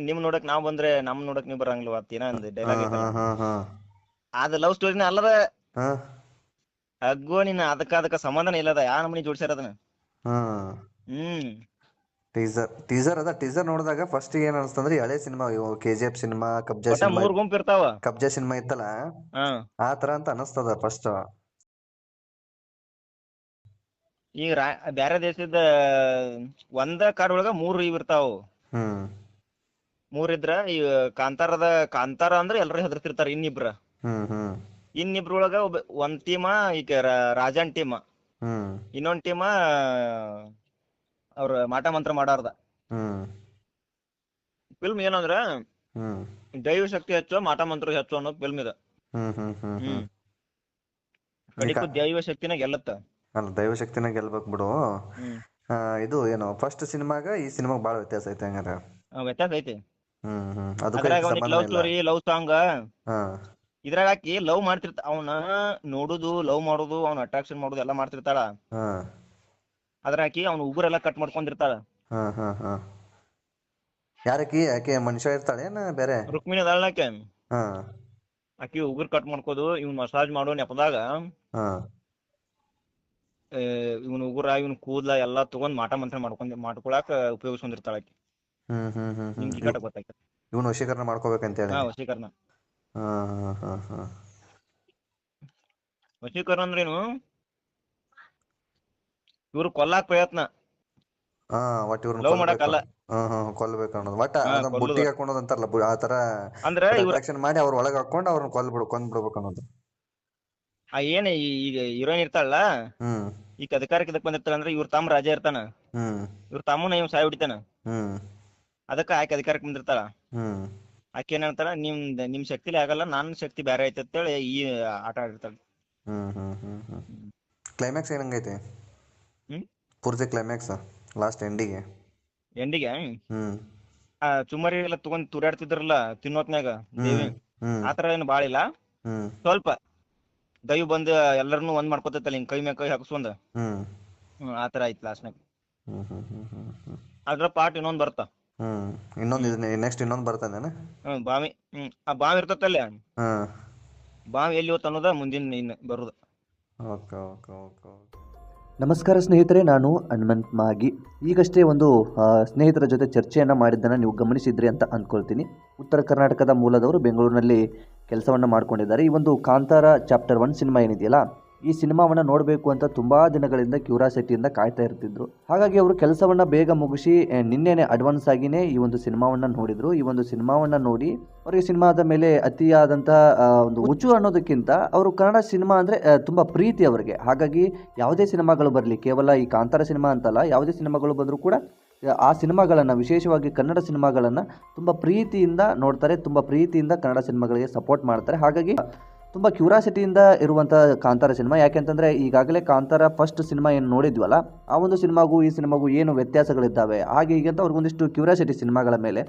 ನಿಮ್ ನೋಡಕ್ ನಾವ್ ಬಂದ್ರೆ ನಮ್ ನೋಡಕ್ ನೀವ್ ಬರಂಗಿಲ್ವಾ ಏನೋ ಒಂದು ಹಾ ಡೈಲಾಗ್ ಹಾ ಐತಲ್ಲ. ಹಾ ಹಾ ಅದ ಲವ್ ಸ್ಟೋರಿನ ಅಲ್ಲದ. ಹಾ ಹಗ್ಗೋ ನಿನ್ನ ಅದಕ್ಕ ಸಂಬಂಧನ ಇಲ್ಲದ ಯಾ ನಮ್ಮನಿ ಜೋಡ್ಸ್ಯಾರ ಅದನ್ನ. ಹಾ ಹ್ಮ್ ಟೀಸರ್ ನೋಡಿದಾಗ ಫಸ್ಟ್ ಏನ್ ಅನ್ಸ್ತಂದ್ರೆ ಹಳೆ ಸಿನಿಮಾ ಇವು KGF ಸಿನಿಮಾ, ಒಟ್ಟ 3 ಗುಂಪು ಇರ್ತಾವ. ಕಬ್ಜಾ ಸಿನಿಮಾ ಇತ್ತಲ್ಲ ಹಾ ಆ ತರ ಅಂತ ಅನಸ್ತದ ಫಸ್ಟ್. ಈಗ ಬ್ಯಾರೆ ದೇಶದ ಒಂದ ಕಾಡ್ ಒಳಗ 3 ಇವ್ ಇರ್ತಾವ. ಹ್ಮ್ 3 ಇದ್ರ ಈ ಕಾಂತಾರ ಅಂದ್ರೆ ಎಲ್ರು ಹೆದರ್ತಿರ್ತಾರ. ಹ್ಮ್ ಹ್ಮ್ ಇನ್ನಿಬ್ರೊಳಗ ಒಂದ್ ಟೀಮ ಈಗ ರಾಜನ್ ಟೀಮ್, ಹ್ಮ್ ಇನ್ನೊಂದ್ ಟೀಮ ಅವ್ರ ಮಾಟ ಮಂತ್ರ ಮಾಡಾರ್ದ. ಹ್ಮ್ ಫಿಲ್ಮ್ ಏನಂದ್ರ ಹ್ಮ್ ದೈವ ಶಕ್ತಿ ಹೆಚ್ಚು ಮಾಟ ಮಂತ್ರ ಹೆಚ್ಚು ಅನ್ನೋ ಫಿಲ್ಮ್ ಇದು. ಹ್ಮ್ ಹ್ಮ್ ಹ್ಮ್ ಹ್ಮ್ ಹ್ಮ್ ಕಡಿಕು ದೈವ ಶಕ್ತಿನ ಗೆಲ್ಲತ್ತ. ಅಲ್ಲ ದೈವಶಕ್ತಿನ ಗೆಲ್ಬೇಕ್ ಬಿಡು. ಹ್ಮ್ ಇದು ಏನು ಫಸ್ಟ್ ಸಿನಿಮಾಗ ಈ ಸಿನಿಮಾಗ ಬಾಳ ವ್ಯತ್ಯಾಸ ಐತೆ ಹಂಗಾರ. ವ್ಯತ್ಯಾಸ ಐತಿ. ಅದಕ್ಕೂ ಅದ್ರಾಗ ಇದಕ್ಕೂ ಒಂದಿಟ್ ಲವ್ ಸಂಬಂಧನೇ ಇಲ್ಲ. Story, love song. ಹಾ ಇದ್ರಾಗ ಆಕಿ ಲವ್ ಮಾಡ್ತಿರ್ತ ಅವನ ನೋಡುದು, ಲವ್ ಮಾಡುದು, ಅವ್ನ ಅಟ್ರಾಕ್ಷನ್ ಮಾಡುದು ಎಲ್ಲಾ ಮಾಡ್ತಿರ್ತಾಳ. ಹಾ ಅದ್ರ ಆಕಿ ಅವ್ನ ಉಗುರೆಲ್ಲಾ ಕಟ್ ಮಾಡ್ಕೊಂಡಿರ್ತಾಳ. ಹಾ ಹಾ ಹಾ ಯಾಕೆ ಮನುಷ್ಯ ಇರ್ತಾಳೆ ಏನ ಬೇರೆ? ರುಕ್ಮಿಣಿ ಅದಾಳಕಿ. ಹಾ ಆಕಿ ಉಗುರ್ ಕಟ್ ಮಾಡ್ಕೋದು, ಇವ್ನ್ ಮಸಾಜ್ ಮಾಡೋ ನೆಪದಾಗ ಹಾ ಇವ್ನ ಉಗುರ, ಇವ್ನ ಕೂದ್ಲ ಎಲ್ಲಾ ತಗೊಂಡ್ ಮಾಟ ಮಂತ್ರ ಮಾಡ್ಕೊಳಾಕ ಉಪಯೋಗಿಸ್ಕೊಂಡಿರ್ತಾಳ ಆಕಿ. ಹ್ಮ್ ಹ್ಮ್ ಹ್ಮ್ ಹ್ಮ್ ನಿಮ್ಗೆ ಈ ಕಟ ಗೊತ್ತಾಯ್ತು. ಇವನು ವಶೀಕರಣ ಮಾಡ್ಕೋಬೇಕಂತೇಳಿ. ಹಾ ವಶೀಕರಣ. ಹಾ ಹಾ ಹಾ ಹಾ ವಶೀಕರಣ ಅಂದ್ರೇನು? ಇವ್ರು ಕೊಲ್ಲಾಕ್ ಪ್ರಯತ್ನ. ಹಾ ಒಟ್ಟು ಇವ್ರನ್ನ ಲವ್ ಕೊಲ್ಬೇಕು. ಮಾಡಕ್ಕಲ್ಲ. ಕೊಲ್ಬೇಕು ಅನ್ನೋದು ಒಟ್ಟ ಅದ ಕೊಲ್ಲುದ. ಬುಟ್ಟಿಗೆ ಹಾಕೊಂಡೋದ್ ಅಂತಾರಲ್ಲ ಆ ತರ ಅಂದ್ರ ಇವ್ರ ಅಟ್ರಾಕ್ಷನ್ ಮಾಡಿ ಅವ್ರ ಒಳಗ್ ಹಾಕೊಂಡು ಅವ್ರನ್ನ ಕೊಂದ್ಬಿಡ್ಬೇಕು ಅನ್ನೋದು. ಏನ್ ಈಗ ಹೀರೋಯಿನ್ ಇರ್ತಾಳಲ್ಲ, ಹ್ಮ್ ಈಗ ಅಧಿಕಾರಕ್ಕೆ ಇದಕ್ ಬಂದಿರ್ತಾಳ ಅಂದ್ರೆ ಇವ್ರ ತಮ್ಮ ರಾಜ ಇರ್ತಾನ. ಹ್ಮ್ ಇವ್ರ ತಮ್ಮನ ಇವ್ ಸಾಯ್ ಹೊಡಿತಾನ. ಹ್ಮ್ ಅದಕ್ಕ ಆಯ್ಕೆ ಅಧಿಕಾರಕ್ಕೆ ಬಂದಿರ್ತಾಳ. ಹ್ಮ್ ಆಕೆ ಏನ್ ಹೇಳ್ತಾಳ, ನಿಮ್ ಶಕ್ತಿಲಿ ಆಗಲ್ಲ, ನನ್ನ ಶಕ್ತಿ ಬೇರೆ ಐತೆ ಅಂತೇಳಿ ಈ ಆಟ ಆಡಿರ್ತಾಳ. ಹ್ಮ್ ಹ್ಮ್ ಹ್ಮ್ ಹ್ಮ್ ಕ್ಲೈಮ್ಯಾಕ್ಸ್ ಏನಂಗೈತಿ? ಹ್ಮ್ ಪೂರ್ತಿ ಕ್ಲೈಮ್ಯಾಕ್ಸ್ ಲಾಸ್ಟ್ ಎಂಡಿಗೆ. ಎಂಡಿಗೆ ಹ್ಮ್ ಚುಮ್ಮರಿ ಎಲ್ಲ ತಗೊಂಡ್ ತೂರಾಡ್ತಿದ್ರಲ್ಲ ತಿನ್ನೋತ್ನಾಗ ಹ್ಮ್ ದೇವಿ, ಹ್ಮ್ ಆತರ ಏನು ಬಾಳಿಲ್ಲ. ಹ್ಮ್ ಸ್ವಲ್ಪ ದೈವ ಬಂದ್ ಎಲ್ಲರನ್ನು ಒಂದ್ ಮಾಡ್ಕೊತೈತಲ್ಲ, ಹಿಂಗ್ ಕೈ ಮ್ಯಾಗ ಕೈ ಹಾಕಸ್ಕೊಂಡ್. ಹ್ಮ್ ಆತರ ಐತ್ ಲಾಸ್ಟ್ನಾಗ. ಹ್ಮ್ ಹ್ಮ್ ಹ್ಮ್ ಹ್ಮ್ ಹ್ಮ್ ಅದ್ರ ಪಾರ್ಟ್ ಇನ್ನೊಂದ್ ಬರ್ತಾ. ಇನ್ನೊಂದು ನೆಕ್ಸ್ಟ್ ಇನ್ನೊಂದು ಬರ್ತಾನೇನ? ಬಾವಿ. ಆ ಬಾವಿ ಇರ್ತತಲ್ಲ, ಹಾ ಬಾವಿ ಎಲ್ಲಿ ಹೋತ್ ಅನ್ನೋದ ಮುಂದಿನ ಇನ್ ಬರುದು. Okay okay okay okay. ನಮಸ್ಕಾರ ಸ್ನೇಹಿತರೆ, ನಾನು ಹನುಮಂತ್ ಮಾಗಿ. ಈಗಷ್ಟೇ ಒಂದು ಸ್ನೇಹಿತರ ಜೊತೆ ಚರ್ಚೆಯನ್ನು ಮಾಡಿದ್ದನ್ನು ನೀವು ಗಮನಿಸಿದ್ರಿ ಅಂತ ಅಂದ್ಕೊಳ್ತೀನಿ. ಉತ್ತರ ಕರ್ನಾಟಕದ ಮೂಲದವರು ಬೆಂಗಳೂರಿನಲ್ಲಿ ಕೆಲಸವನ್ನು ಮಾಡ್ಕೊಂಡಿದ್ದಾರೆ. ಈ ಒಂದು ಕಾಂತಾರ ಚಾಪ್ಟರ್ 1 ಸಿನಿಮಾ ಏನಿದೆಯಲ್ಲ, ಈ ಸಿನಿಮಾವನ್ನು ನೋಡಬೇಕು ಅಂತ ತುಂಬ ದಿನಗಳಿಂದ ಕ್ಯೂರಿಯಾಸಿಟಿಯಿಂದ ಕಾಯ್ತಾ ಇರ್ತಿದ್ರು. ಹಾಗಾಗಿ ಅವರು ಕೆಲಸವನ್ನು ಬೇಗ ಮುಗಿಸಿ ನಿನ್ನೆನೆ ಅಡ್ವಾನ್ಸ್ ಆಗಿಯೇ ಈ ಒಂದು ಸಿನಿಮಾವನ್ನು ನೋಡಿದರು. ಈ ಒಂದು ಸಿನಿಮಾವನ್ನು ನೋಡಿ ಅವರಿಗೆ ಸಿನಿಮಾದ ಮೇಲೆ ಅತಿಯಾದಂತಹ ಒಂದು ಹುಚ್ಚು ಅನ್ನೋದಕ್ಕಿಂತ ಅವರು ಕನ್ನಡ ಸಿನಿಮಾ ಅಂದರೆ ತುಂಬ ಪ್ರೀತಿ ಅವರಿಗೆ. ಹಾಗಾಗಿ ಯಾವುದೇ ಸಿನಿಮಾಗಳು ಬರಲಿ, ಕೇವಲ ಈ ಕಾಂತಾರ ಸಿನಿಮಾ ಅಂತಲ್ಲ, ಯಾವುದೇ ಸಿನಿಮಾಗಳು ಬಂದರೂ ಕೂಡ ಆ ಸಿನಿಮಾಗಳನ್ನು, ವಿಶೇಷವಾಗಿ ಕನ್ನಡ ಸಿನಿಮಾಗಳನ್ನು ತುಂಬ ಪ್ರೀತಿಯಿಂದ ನೋಡ್ತಾರೆ, ತುಂಬ ಪ್ರೀತಿಯಿಂದ ಕನ್ನಡ ಸಿನಿಮಾಗಳಿಗೆ ಸಪೋರ್ಟ್ ಮಾಡ್ತಾರೆ. ಹಾಗಾಗಿ ತುಂಬ ಕ್ಯೂರಿಯಾಸಿಟಿಯಿಂದ ಇರುವಂಥ ಕಾಂತಾರ ಸಿನಿಮಾ. ಯಾಕೆಂತಂದರೆ ಈಗಾಗಲೇ ಕಾಂತಾರ ಫಸ್ಟ್ ಸಿನಿಮಾ ಏನು ನೋಡಿದ್ವಲ್ಲ, ಆ ಒಂದು ಸಿನಿಮಾಗೂ ಈ ಸಿನಿಮಾಗೂ ಏನು ವ್ಯತ್ಯಾಸಗಳಿದ್ದಾವೆ ಹಾಗೆ ಹೀಗೆ ಅಂತ ಅವ್ರಿಗೊಂದಿಷ್ಟು ಕ್ಯೂರಿಯಾಸಿಟಿ ಸಿನಿಮಾಗಳ ಮೇಲೆ.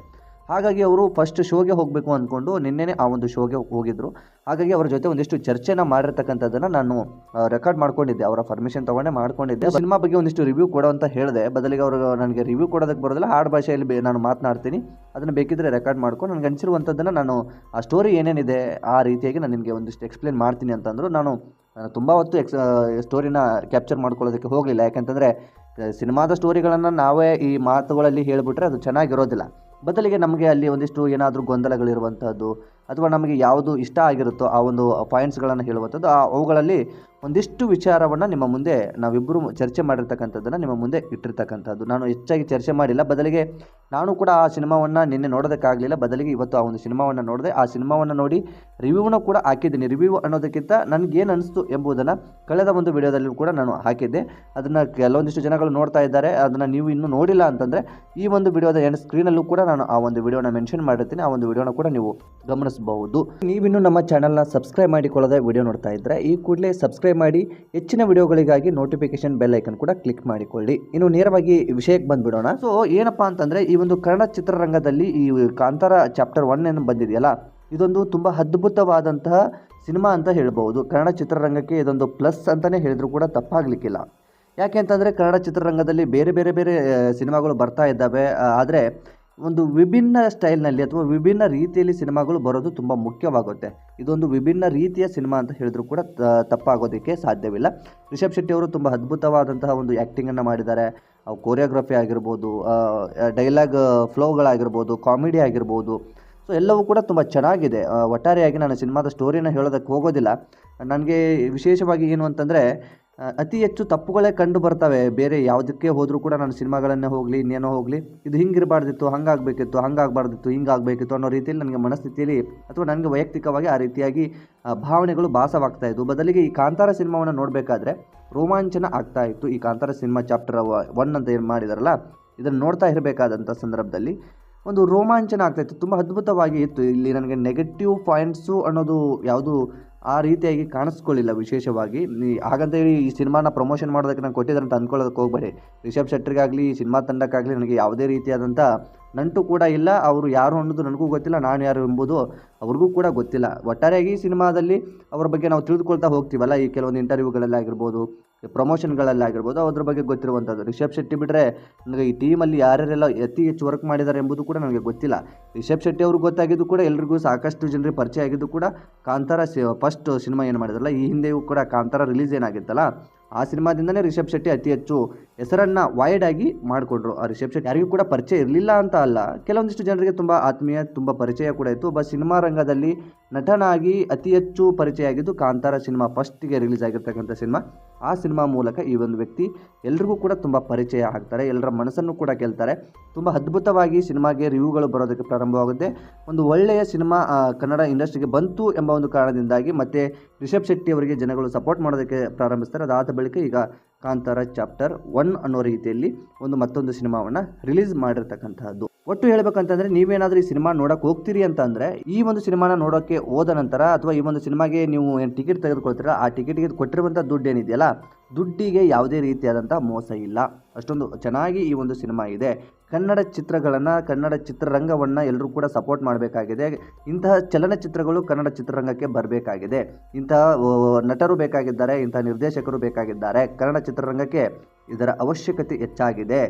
ಹಾಗಾಗಿ ಅವರು ಫಸ್ಟ್ ಶೋಗೆ ಹೋಗಬೇಕು ಅಂದ್ಕೊಂಡು ನಿನ್ನೆನೇ ಆ ಒಂದು ಶೋಗೆ ಹೋಗಿದ್ದರು. ಹಾಗಾಗಿ ಅವರ ಜೊತೆ ಒಂದಿಷ್ಟು ಚರ್ಚೆನ ಮಾಡಿರ್ತಕ್ಕಂಥದ್ದನ್ನು ನಾನು ರೆಕಾರ್ಡ್ ಮಾಡ್ಕೊಂಡಿದ್ದೆ, ಅವರ ಪರ್ಮಿಷನ್ ತೊಗೊಂಡೇ ಮಾಡ್ಕೊಂಡಿದ್ದೆ. ಸಿನಿಮಾ ಬಗ್ಗೆ ಒಂದಿಷ್ಟು ರಿವ್ಯೂ ಕೊಡೋ ಅಂತ ಹೇಳಿದೆ. ಬದಲಿಗೆ ಅವರು ನನಗೆ ರಿವ್ಯೂ ಕೊಡೋದಕ್ಕೆ ಬರೋದಿಲ್ಲ, ಆಡು ಭಾಷೆಯಲ್ಲಿ ನಾನು ಮಾತನಾಡ್ತೀನಿ, ಅದನ್ನು ಬೇಕಿದ್ದರೆ ರೆಕಾರ್ಡ್ ಮಾಡ್ಕೊಂಡು ನನಗೆ ಅನಿಸಿರುವಂಥದ್ದನ್ನು ನಾನು ಆ ಸ್ಟೋರಿ ಏನೇನಿದೆ ಆ ರೀತಿಯಾಗಿ ನಾನು ನಿಮಗೆ ಒಂದಿಷ್ಟು ಎಕ್ಸ್ಪ್ಲೇನ್ ಮಾಡ್ತೀನಿ ಅಂತಂದರು. ನಾನು ತುಂಬ ಹೊತ್ತು ಸ್ಟೋರಿನ ಕ್ಯಾಪ್ಚರ್ ಮಾಡ್ಕೊಳ್ಳೋದಕ್ಕೆ ಹೋಗಲಿಲ್ಲ. ಯಾಕೆಂತಂದರೆ ಸಿನಿಮಾದ ಸ್ಟೋರಿಗಳನ್ನು ನಾವೇ ಈ ಮಾತುಗಳಲ್ಲಿ ಹೇಳಿಬಿಟ್ರೆ ಅದು ಚೆನ್ನಾಗಿರೋದಿಲ್ಲ. ಬದಲಿಗೆ ನಮಗೆ ಅಲ್ಲಿ ಒಂದಿಷ್ಟು ಏನಾದರೂ ಗೊಂದಲಗಳಿರುವಂಥದ್ದು ಅಥವಾ ನಮಗೆ ಯಾವುದು ಇಷ್ಟ ಆಗಿರುತ್ತೋ ಆ ಒಂದು ಪಾಯಿಂಟ್ಸ್ಗಳನ್ನು ಹೇಳುವಂಥದ್ದು, ಅವುಗಳಲ್ಲಿ ಒಂದಿಷ್ಟು ವಿಚಾರವನ್ನು ನಿಮ್ಮ ಮುಂದೆ ನಾವಿಬ್ಬರು ಚರ್ಚೆ ಮಾಡಿರ್ತಕ್ಕಂಥದ್ದನ್ನು ನಿಮ್ಮ ಮುಂದೆ ಇಟ್ಟಿರ್ತಕ್ಕಂಥದ್ದು. ನಾನು ಹೆಚ್ಚಾಗಿ ಚರ್ಚೆ ಮಾಡಿಲ್ಲ, ಬದಲಿಗೆ ನಾನು ಕೂಡ ಆ ಸಿನಿಮಾವನ್ನು ನಿನ್ನೆ ನೋಡೋದಕ್ಕಾಗಲಿಲ್ಲ. ಬದಲಿಗೆ ಇವತ್ತು ಆ ಒಂದು ಸಿನಿಮಾವನ್ನು ನೋಡಿದೆ. ಆ ಸಿನಿಮಾವನ್ನು ನೋಡಿ ರಿವ್ಯೂವನ್ನು ಕೂಡ ಹಾಕಿದ್ದೀನಿ. ರಿವ್ಯೂ ಅನ್ನೋದಕ್ಕಿಂತ ನನಗೇನು ಅನಿಸ್ತು ಎಂಬುದನ್ನು ಕಳೆದ ಒಂದು ವಿಡಿಯೋದಲ್ಲಿ ಕೂಡ ನಾನು ಹಾಕಿದ್ದೆ. ಅದನ್ನು ಕೆಲವೊಂದಿಷ್ಟು ಜನಗಳು ನೋಡ್ತಾ ಇದ್ದಾರೆ. ಅದನ್ನು ನೀವು ಇನ್ನೂ ನೋಡಿಲ್ಲ ಅಂತಂದರೆ ಈ ಒಂದು ವಿಡಿಯೋದ ಎಂಡ್ ಸ್ಕ್ರೀನಲ್ಲೂ ಕೂಡ ನಾನು ಆ ಒಂದು ವಿಡಿಯೋನ ಮೆನ್ಷನ್ ಮಾಡಿರ್ತೀನಿ. ಆ ಒಂದು ವಿಡಿಯೋನ ಕೂಡ ನೀವು ಗಮನಿಸಬಹುದು. ನೀವಿನ್ನೂ ನಮ್ಮ ಚಾನಲ್ನ ಸಬ್ಸ್ಕ್ರೈಬ್ ಮಾಡಿಕೊಳ್ಳದೆ ವಿಡಿಯೋ ನೋಡ್ತಾ ಇದ್ದರೆ ಈ ಕೂಡಲೇ ಸಬ್ಸ್ಕ್ರೈಬ್ ಮಾಡಿ ಹೆಚ್ಚಿನ ವಿಡಿಯೋಗಳಿಗಾಗಿ ನೋಟಿಫಿಕೇಶನ್ ಬೆಲ್ ಐಕನ್ ಕೂಡ ಕ್ಲಿಕ್ ಮಾಡಿಕೊಳ್ಳಿ. ಇನ್ನು ನೇರವಾಗಿ ವಿಷಯಕ್ಕೆ ಬಂದ್ಬಿಡೋಣ. ಸೊ ಏನಪ್ಪಾ ಅಂತಂದರೆ, ಈ ಒಂದು ಕನ್ನಡ ಚಿತ್ರರಂಗದಲ್ಲಿ ಈ ಕಾಂತಾರ ಚಾಪ್ಟರ್ 1 ಏನು ಬಂದಿದೆಯಲ್ಲ, ಇದೊಂದು ತುಂಬ ಅದ್ಭುತವಾದಂತಹ ಸಿನಿಮಾ ಅಂತ ಹೇಳ್ಬೋದು. ಕನ್ನಡ ಚಿತ್ರರಂಗಕ್ಕೆ ಇದೊಂದು ಪ್ಲಸ್ ಅಂತಲೇ ಹೇಳಿದ್ರು ಕೂಡ ತಪ್ಪಾಗಲಿಕ್ಕಿಲ್ಲ. ಯಾಕೆ ಅಂತಂದರೆ ಕನ್ನಡ ಚಿತ್ರರಂಗದಲ್ಲಿ ಬೇರೆ ಬೇರೆ ಬೇರೆ ಸಿನಿಮಾಗಳು ಬರ್ತಾ ಇದ್ದಾವೆ. ಆದರೆ ಒಂದು ವಿಭಿನ್ನ ಸ್ಟೈಲ್ನಲ್ಲಿ ಅಥವಾ ವಿಭಿನ್ನ ರೀತಿಯಲ್ಲಿ ಸಿನಿಮಾಗಳು ಬರೋದು ತುಂಬ ಮುಖ್ಯವಾಗುತ್ತೆ. ಇದೊಂದು ವಿಭಿನ್ನ ರೀತಿಯ ಸಿನಿಮಾ ಅಂತ ಹೇಳಿದ್ರು ಕೂಡ ತಪ್ಪಾಗೋದಕ್ಕೆ ಸಾಧ್ಯವಿಲ್ಲ. ರಿಷಬ್ ಶೆಟ್ಟಿ ಅವರು ತುಂಬ ಅದ್ಭುತವಾದಂತಹ ಒಂದು ಆ್ಯಕ್ಟಿಂಗನ್ನು ಮಾಡಿದ್ದಾರೆ. ಕೋರಿಯೋಗ್ರಫಿ ಆಗಿರ್ಬೋದು, ಡೈಲಾಗ್ ಫ್ಲೋಗಳಾಗಿರ್ಬೋದು, ಕಾಮಿಡಿ ಆಗಿರ್ಬೋದು, ಸೊ ಎಲ್ಲವೂ ಕೂಡ ತುಂಬ ಚೆನ್ನಾಗಿದೆ. ಒಟ್ಟಾರೆಯಾಗಿ ನಾನು ಸಿನಿಮಾದ ಸ್ಟೋರಿನ ಹೇಳೋದಕ್ಕೆ ಹೋಗೋದಿಲ್ಲ. ನನಗೆ ವಿಶೇಷವಾಗಿ ಏನು ಅಂತಂದರೆ ಅತಿ ಹೆಚ್ಚು ತಪ್ಪುಗಳೇ ಕಂಡು ಬರ್ತವೆ. ಬೇರೆ ಯಾವುದಕ್ಕೆ ಹೋದರೂ ಕೂಡ ನಾನು ಸಿನಿಮಾಗಳನ್ನೇ ಹೋಗಲಿ ಇನ್ನೇನೋ ಹೋಗಲಿ, ಇದು ಹಿಂಗಿರಬಾರ್ದಿತ್ತು, ಹಂಗಾಗಬೇಕಿತ್ತು, ಹಂಗಾಗಬಾರ್ದಿತ್ತು, ಹಿಂಗಾಗಬೇಕಿತ್ತು ಅನ್ನೋ ರೀತಿಯಲ್ಲಿ ನನಗೆ ಮನಸ್ಥಿತಿಯಲ್ಲಿ ಅಥವಾ ನನಗೆ ವೈಯಕ್ತಿಕವಾಗಿ ಆ ರೀತಿಯಾಗಿ ಭಾವನೆಗಳು ಭಾಸವಾಗ್ತಾ ಇದ್ವು. ಬದಲಿಗೆ ಈ ಕಾಂತಾರ ಸಿನಿಮಾವನ್ನು ನೋಡಬೇಕಾದ್ರೆ ರೋಮಾಂಚನ ಆಗ್ತಾ ಇತ್ತು. ಈ ಕಾಂತಾರ ಸಿನಿಮಾ ಚಾಪ್ಟರ್ 1 ಅಂತ ಏನು ಮಾಡಿದಾರಲ್ಲ, ಇದನ್ನು ನೋಡ್ತಾ ಇರಬೇಕಾದಂಥ ಸಂದರ್ಭದಲ್ಲಿ ಒಂದು ರೋಮಾಂಚನ ಆಗ್ತಾಯಿತ್ತು. ತುಂಬ ಅದ್ಭುತವಾಗಿ ಇತ್ತು. ಇಲ್ಲಿ ನನಗೆ ನೆಗೆಟಿವ್ ಪಾಯಿಂಟ್ಸು ಅನ್ನೋದು ಯಾವುದು ಆ ರೀತಿಯಾಗಿ ಕಾಣಿಸ್ಕೊಳ್ಳಿಲ್ಲ. ವಿಶೇಷವಾಗಿ ಹಾಗಂತ ಹೇಳಿ ಈ ಸಿನಿಮಾನ ಪ್ರಮೋಷನ್ ಮಾಡೋದಕ್ಕೆ ನಾನು ಕೊಟ್ಟಿದ್ದಾರೆ ಅಂತ ಅಂದ್ಕೊಳ್ಳೋದಕ್ಕೆ ಹೋಗಬೇಡಿ. ರಿಷಬ್ ಶೆಟ್ಟಿಗಾಗಲಿ ಈ ಸಿನಿಮಾ ತಂಡಕ್ಕಾಗಲಿ ನನಗೆ ಯಾವುದೇ ರೀತಿಯಾದಂಥ ನಂಟು ಕೂಡ ಇಲ್ಲ. ಅವರು ಯಾರು ಅನ್ನೋದು ನನಗೂ ಗೊತ್ತಿಲ್ಲ, ನಾನು ಯಾರು ಎಂಬುದು ಅವ್ರಿಗೂ ಕೂಡ ಗೊತ್ತಿಲ್ಲ. ಒಟ್ಟಾರೆಯಾಗಿ ಈ ಸಿನಿಮಾದಲ್ಲಿ ಅವರ ಬಗ್ಗೆ ನಾವು ತಿಳಿದುಕೊಳ್ತಾ ಹೋಗ್ತೀವಲ್ಲ, ಈ ಕೆಲವೊಂದು ಇಂಟರ್ವ್ಯೂಗಳಲ್ಲಾಗಿರ್ಬೋದು, ಪ್ರಮೋಷನ್ಗಳಲ್ಲಾಗಿರ್ಬೋದು, ಅದ್ರ ಬಗ್ಗೆ ಗೊತ್ತಿರುವಂಥದ್ದು. ರಿಷಬ್ ಶೆಟ್ಟಿ ಬಿಟ್ಟರೆ ನನಗೆ ಈ ಟೀಮಲ್ಲಿ ಯಾರ್ಯಾರೆಲ್ಲ ಅತಿ ಹೆಚ್ಚು ವರ್ಕ್ ಮಾಡಿದ್ದಾರೆ ಎಂಬುದು ಕೂಡ ನನಗೆ ಗೊತ್ತಿಲ್ಲ. ರಿಷಬ್ ಶೆಟ್ಟಿ ಅವ್ರಿಗೆ ಗೊತ್ತಾಗಿದ್ದು ಕೂಡ ಎಲ್ರಿಗೂ ಸಾಕಷ್ಟು ಜನರಿಗೆ ಪರಿಚಯ ಆಗಿದ್ದು ಕೂಡ ಕಾಂತಾರ ಫಸ್ಟ್ ಸಿನಿಮಾ ಏನು ಮಾಡಿದ್ರಲ್ಲ, ಈ ಹಿಂದೆಯೂ ಕೂಡ ಕಾಂತಾರ ರಿಲೀಸ್ ಏನಾಗಿತ್ತಲ್ಲ, ಆ ಸಿನಿಮಾದಿಂದಲೇ ರಿಷಬ್ ಶೆಟ್ಟಿ ಅತಿ ಹೆಚ್ಚು ಹೆಸರನ್ನು ವೈಡ್ ಆಗಿ ಮಾಡಿಕೊಂಡ್ರು. ಆ ರಿಷಬ್ ಶೆಟ್ಟಿ ಯಾರಿಗೂ ಕೂಡ ಪರಿಚಯ ಇರಲಿಲ್ಲ ಅಂತ ಅಲ್ಲ, ಕೆಲವೊಂದಿಷ್ಟು ಜನರಿಗೆ ತುಂಬ ಆತ್ಮೀಯ, ತುಂಬ ಪರಿಚಯ ಕೂಡ ಇತ್ತು. ಒಬ್ಬ ಸಿನಿಮಾ ರಂಗದಲ್ಲಿ ನಟನಾಗಿ ಅತಿ ಹೆಚ್ಚು ಪರಿಚಯ ಆಗಿದ್ದು ಕಾಂತಾರ ಸಿನಿಮಾ ಫಸ್ಟಿಗೆ ರಿಲೀಸ್ ಆಗಿರ್ತಕ್ಕಂಥ ಸಿನಿಮಾ. ಆ ಸಿನಿಮಾ ಮೂಲಕ ಈ ಒಂದು ವ್ಯಕ್ತಿ ಎಲ್ರಿಗೂ ಕೂಡ ತುಂಬ ಪರಿಚಯ ಆಗ್ತಾರೆ, ಎಲ್ಲರ ಮನಸ್ಸನ್ನು ಕೂಡ ಗೆಲ್ತಾರೆ. ತುಂಬ ಅದ್ಭುತವಾಗಿ ಸಿನಿಮಾಗೆ ರಿವ್ಯೂಗಳು ಬರೋದಕ್ಕೆ ಪ್ರಾರಂಭವಾಗುತ್ತೆ. ಒಂದು ಒಳ್ಳೆಯ ಸಿನಿಮಾ ಕನ್ನಡ ಇಂಡಸ್ಟ್ರಿಗೆ ಬಂತು ಎಂಬ ಒಂದು ಕಾರಣದಿಂದಾಗಿ ಮತ್ತೆ ರಿಷಬ್ ಶೆಟ್ಟಿ ಅವರಿಗೆ ಜನಗಳು ಸಪೋರ್ಟ್ ಮಾಡೋದಕ್ಕೆ ಪ್ರಾರಂಭಿಸ್ತಾರೆ. ಅದಾದ ಬಳಿಕ ಈಗ ಕಾಂತಾರ ಚಾಪ್ಟರ್ 1 ಅನ್ನೋ ರೀತಿಯಲ್ಲಿ ಮತ್ತೊಂದು ಸಿನಿಮಾವನ್ನು ರಿಲೀಸ್ ಮಾಡಿರ್ತಕ್ಕಂಥದ್ದು. ಒಟ್ಟು ಹೇಳ್ಬೇಕಂತಂದರೆ ನೀವೇನಾದರೂ ಈ ಸಿನಿಮಾ ನೋಡೋಕೆ ಹೋಗ್ತೀರಿ ಅಂತ ಅಂದರೆ ಈ ಒಂದು ಸಿನಿಮಾನ ನೋಡೋಕ್ಕೆ ಹೋದ ನಂತರ ಅಥವಾ ಈ ಒಂದು ಸಿನಿಮಾಗೆ ನೀವು ಏನು ಟಿಕೆಟ್ ತೆಗೆದುಕೊಳ್ತೀರ, ಆ ಟಿಕೆಟ್ಗೆ ಕೊಟ್ಟಿರುವಂಥ ದುಡ್ಡು ಏನಿದೆಯಲ್ಲ, ದುಡ್ಡಿಗೆ ಯಾವುದೇ ರೀತಿಯಾದಂಥ ಮೋಸ ಇಲ್ಲ. ಅಷ್ಟೊಂದು ಚೆನ್ನಾಗಿ ಈ ಒಂದು ಸಿನಿಮಾ ಇದೆ. ಕನ್ನಡ ಚಿತ್ರಗಳನ್ನು, ಕನ್ನಡ ಚಿತ್ರರಂಗವನ್ನು ಎಲ್ಲರೂ ಕೂಡ ಸಪೋರ್ಟ್ ಮಾಡಬೇಕಾಗಿದೆ. ಇಂತಹ ಚಲನಚಿತ್ರಗಳು ಕನ್ನಡ ಚಿತ್ರರಂಗಕ್ಕೆ ಬರಬೇಕಾಗಿದೆ. ಇಂತಹ ನಟರು ಬೇಕಾಗಿದ್ದಾರೆ, ಇಂತಹ ನಿರ್ದೇಶಕರು ಬೇಕಾಗಿದ್ದಾರೆ. ಕನ್ನಡ ಚಿತ್ರರಂಗಕ್ಕೆ ಇದರ ಅವಶ್ಯಕತೆ ಹೆಚ್ಚಾಗಿದೆ.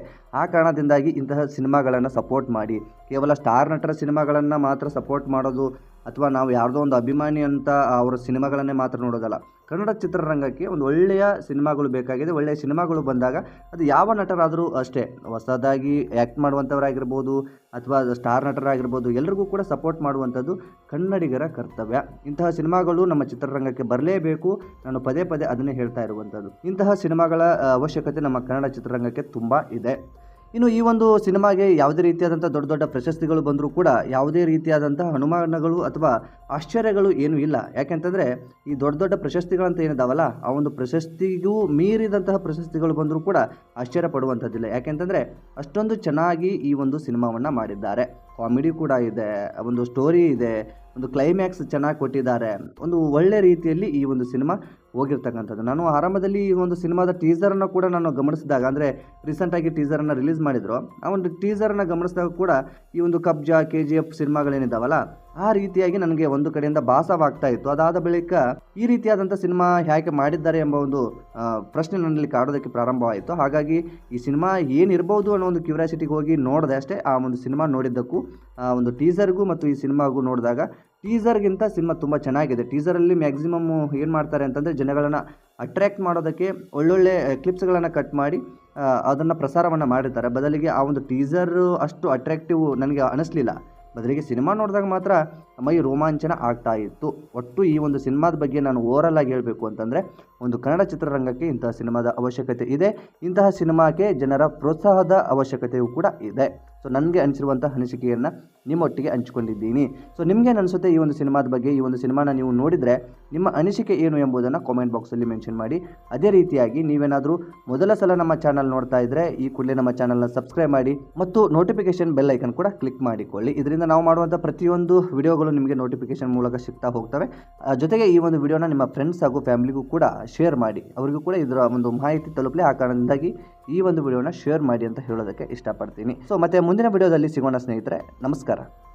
ಆ ಕಾರಣದಿಂದಾಗಿ ಇಂತಹ ಸಿನಿಮಾಗಳನ್ನು ಸಪೋರ್ಟ್ ಮಾಡಿ. ಕೇವಲ ಸ್ಟಾರ್ ನಟರ ಸಿನಿಮಾಗಳನ್ನು ಮಾತ್ರ ಸಪೋರ್ಟ್ ಮಾಡೋದು ಅಥವಾ ನಾವು ಯಾವುದೋ ಒಂದು ಅಭಿಮಾನಿ ಅಂತ ಅವರ ಸಿನಿಮಾಗಳನ್ನೇ ಮಾತ್ರ ನೋಡೋದಲ್ಲ. ಕನ್ನಡ ಚಿತ್ರರಂಗಕ್ಕೆ ಒಂದು ಒಳ್ಳೆಯ ಸಿನಿಮಾಗಳು ಬೇಕಾಗಿದೆ. ಒಳ್ಳೆಯ ಸಿನಿಮಾಗಳು ಬಂದಾಗ ಅದು ಯಾವ ನಟರಾದರೂ ಅಷ್ಟೇ, ಹೊಸದಾಗಿ ಆ್ಯಕ್ಟ್ ಮಾಡುವಂಥವರಾಗಿರ್ಬೋದು ಅಥವಾ ಸ್ಟಾರ್ ನಟರಾಗಿರ್ಬೋದು, ಎಲ್ರಿಗೂ ಕೂಡ ಸಪೋರ್ಟ್ ಮಾಡುವಂಥದ್ದು ಕನ್ನಡಿಗರ ಕರ್ತವ್ಯ. ಇಂತಹ ಸಿನಿಮಾಗಳು ನಮ್ಮ ಚಿತ್ರರಂಗಕ್ಕೆ ಬರಲೇಬೇಕು. ನಾನು ಪದೇ ಪದೇ ಅದನ್ನೇ ಹೇಳ್ತಾ ಇರುವಂಥದ್ದು. ಇಂತಹ ಸಿನಿಮಾಗಳ ಅವಶ್ಯಕತೆ ನಮ್ಮ ಕನ್ನಡ ಚಿತ್ರರಂಗಕ್ಕೆ ತುಂಬ ಇದೆ. ಇನ್ನು ಈ ಒಂದು ಸಿನಿಮಾಗೆ ಯಾವುದೇ ರೀತಿಯಾದಂಥ ದೊಡ್ಡ ದೊಡ್ಡ ಪ್ರಶಸ್ತಿಗಳು ಬಂದರೂ ಕೂಡ ಯಾವುದೇ ರೀತಿಯಾದಂಥ ಅನುಮಾನಗಳು ಅಥವಾ ಆಶ್ಚರ್ಯಗಳು ಏನೂ ಇಲ್ಲ. ಯಾಕೆಂತಂದರೆ ಈ ದೊಡ್ಡ ದೊಡ್ಡ ಪ್ರಶಸ್ತಿಗಳಂತ ಏನಿದಾವಲ್ಲ, ಆ ಒಂದು ಪ್ರಶಸ್ತಿಗೂ ಮೀರಿದಂತಹ ಪ್ರಶಸ್ತಿಗಳು ಬಂದರೂ ಕೂಡ ಆಶ್ಚರ್ಯ ಪಡುವಂಥದ್ದಿಲ್ಲ. ಯಾಕೆಂತಂದರೆ ಅಷ್ಟೊಂದು ಚೆನ್ನಾಗಿ ಈ ಒಂದು ಸಿನಿಮಾವನ್ನು ಮಾಡಿದ್ದಾರೆ. ಕಾಮಿಡಿ ಕೂಡ ಇದೆ, ಒಂದು ಸ್ಟೋರಿ ಇದೆ, ಒಂದು ಕ್ಲೈಮ್ಯಾಕ್ಸ್ ಚೆನ್ನಾಗಿ ಕೊಟ್ಟಿದ್ದಾರೆ. ಒಂದು ಒಳ್ಳೆ ರೀತಿಯಲ್ಲಿ ಈ ಒಂದು ಸಿನಿಮಾ ಹೋಗಿರ್ತಕ್ಕಂಥದ್ದು. ನಾನು ಆರಂಭದಲ್ಲಿ ಈ ಒಂದು ಸಿನಿಮಾದ ಟೀಸರನ್ನು ಕೂಡ ನಾನು ಗಮನಿಸಿದಾಗ, ಅಂದರೆ ರೀಸೆಂಟಾಗಿ ಟೀಸರನ್ನು ರಿಲೀಸ್ ಮಾಡಿದ್ರು, ಆ ಒಂದು ಟೀಸರನ್ನು ಗಮನಿಸಿದಾಗ ಕೂಡ ಈ ಒಂದು ಕಬ್ಜಾ, KGF ಸಿನಿಮಾಗಳೇನಿದ್ದಾವಲ್ಲ, ಆ ರೀತಿಯಾಗಿ ನನಗೆ ಒಂದು ಕಡೆಯಿಂದ ಭಾಸವಾಗ್ತಾ ಇತ್ತು. ಅದಾದ ಬಳಿಕ ಈ ರೀತಿಯಾದಂಥ ಸಿನಿಮಾ ಹೇಗೆ ಮಾಡಿದ್ದಾರೆ ಎಂಬ ಒಂದು ಪ್ರಶ್ನೆ ನನ್ನಲ್ಲಿ ಕಾಡೋದಕ್ಕೆ ಪ್ರಾರಂಭವಾಯಿತು. ಹಾಗಾಗಿ ಈ ಸಿನಿಮಾ ಏನಿರ್ಬೋದು ಅನ್ನೋ ಒಂದು ಕ್ಯೂರಿಯಾಸಿಟಿಗೆ ಹೋಗಿ ನೋಡಿದೆ ಅಷ್ಟೇ. ಆ ಒಂದು ಸಿನಿಮಾ ನೋಡಿದ್ದಕ್ಕೂ ಒಂದು ಟೀಸರ್ಗೂ ಮತ್ತು ಈ ಸಿನಿಮಾಗೂ ನೋಡಿದಾಗ ಟೀಸರ್ಗಿಂತ ಸಿನಿಮಾ ತುಂಬ ಚೆನ್ನಾಗಿದೆ. ಟೀಸರಲ್ಲಿ ಮ್ಯಾಕ್ಸಿಮಮ್ ಏನು ಮಾಡ್ತಾರೆ ಅಂತಂದರೆ ಜನಗಳನ್ನು ಅಟ್ರ್ಯಾಕ್ಟ್ ಮಾಡೋದಕ್ಕೆ ಒಳ್ಳೊಳ್ಳೆ ಕ್ಲಿಪ್ಸ್ಗಳನ್ನು ಕಟ್ ಮಾಡಿ ಅದನ್ನು ಪ್ರಸಾರವನ್ನು ಮಾಡಿರ್ತಾರೆ. ಬದಲಿಗೆ ಆ ಒಂದು ಟೀಸರ್ ಅಷ್ಟು ಅಟ್ರ್ಯಾಕ್ಟಿವ್ ನನಗೆ ಅನಿಸ್ಲಿಲ್ಲ. ಬದಲಿಗೆ ಸಿನಿಮಾ ನೋಡಿದಾಗ ಮಾತ್ರ ಮೈ ರೋಮಾಂಚನ ಆಗ್ತಾ ಇತ್ತು. ಒಟ್ಟು ಈ ಒಂದು ಸಿನಿಮಾದ ಬಗ್ಗೆ ನಾನು ಓವರಲ್ ಆಗಿ ಹೇಳಬೇಕು ಅಂತಂದರೆ, ಒಂದು ಕನ್ನಡ ಚಿತ್ರರಂಗಕ್ಕೆ ಇಂತಹ ಸಿನಿಮಾದ ಅವಶ್ಯಕತೆ ಇದೆ. ಇಂತಹ ಸಿನಿಮಾಕ್ಕೆ ಜನರ ಪ್ರೋತ್ಸಾಹದ ಅವಶ್ಯಕತೆಯೂ ಕೂಡ ಇದೆ. ಸೊ ನನಗೆ ಅನಿಸಿರುವಂಥ ಅನಿಸಿಕೆಯನ್ನು ನಿಮ್ಮೊಟ್ಟಿಗೆ ಹಂಚಿಕೊಂಡಿದ್ದೀನಿ. ಸೊ ನಿಮಗೆ ಅನಿಸುತ್ತೆ ಈ ಒಂದು ಸಿನಿಮಾದ ಬಗ್ಗೆ? ಈ ಒಂದು ಸಿನಿಮಾನ ನೀವು ನೋಡಿದರೆ ನಿಮ್ಮ ಅನಿಸಿಕೆ ಏನು ಎಂಬುದನ್ನು ಕಾಮೆಂಟ್ ಬಾಕ್ಸಲ್ಲಿ ಮೆನ್ಷನ್ ಮಾಡಿ. ಅದೇ ರೀತಿಯಾಗಿ ನೀವೇನಾದರೂ ಮೊದಲ ಸಲ ನಮ್ಮ ಚಾನಲ್ ನೋಡ್ತಾ ಇದ್ದರೆ ಈ ಕೂಡಲೇ ನಮ್ಮ ಚಾನಲ್ನ ಸಬ್ಸ್ಕ್ರೈಬ್ ಮಾಡಿ ಮತ್ತು ನೋಟಿಫಿಕೇಷನ್ ಬೆಲ್ ಐಕನ್ ಕೂಡ ಕ್ಲಿಕ್ ಮಾಡಿಕೊಳ್ಳಿ. ಇದರಿಂದ ನಾವು ಮಾಡುವಂಥ ಪ್ರತಿಯೊಂದು ವಿಡಿಯೋಗಳು ನಿಮಗೆ ನೋಟಿಫಿಕೇಷನ್ ಮೂಲಕ ಸಿಗ್ತಾ ಹೋಗ್ತವೆ. ಜೊತೆಗೆ ಈ ಒಂದು ವಿಡಿಯೋನ ನಿಮ್ಮ ಫ್ರೆಂಡ್ಸ್ ಹಾಗೂ ಫ್ಯಾಮಿಲಿಗೂ ಕೂಡ ಶೇರ್ ಮಾಡಿ, ಅವರಿಗೂ ಕೂಡ ಇದರ ಒಂದು ಮಾಹಿತಿ ತಲುಪಲಿ. ಆ ಕಾರಣದಿಂದಾಗಿ ಈ ಒಂದು ವಿಡಿಯೋನ ಶೇರ್ ಮಾಡಿ ಅಂತ ಹೇಳೋದಕ್ಕೆ ಇಷ್ಟಪಡ್ತೀನಿ. ಸೊ ಮತ್ತೆ ಮುಂದಿನ ವಿಡಿಯೋದಲ್ಲಿ ಸಿಗೋಣ ಸ್ನೇಹಿತರೆ. ನಮಸ್ಕಾರ.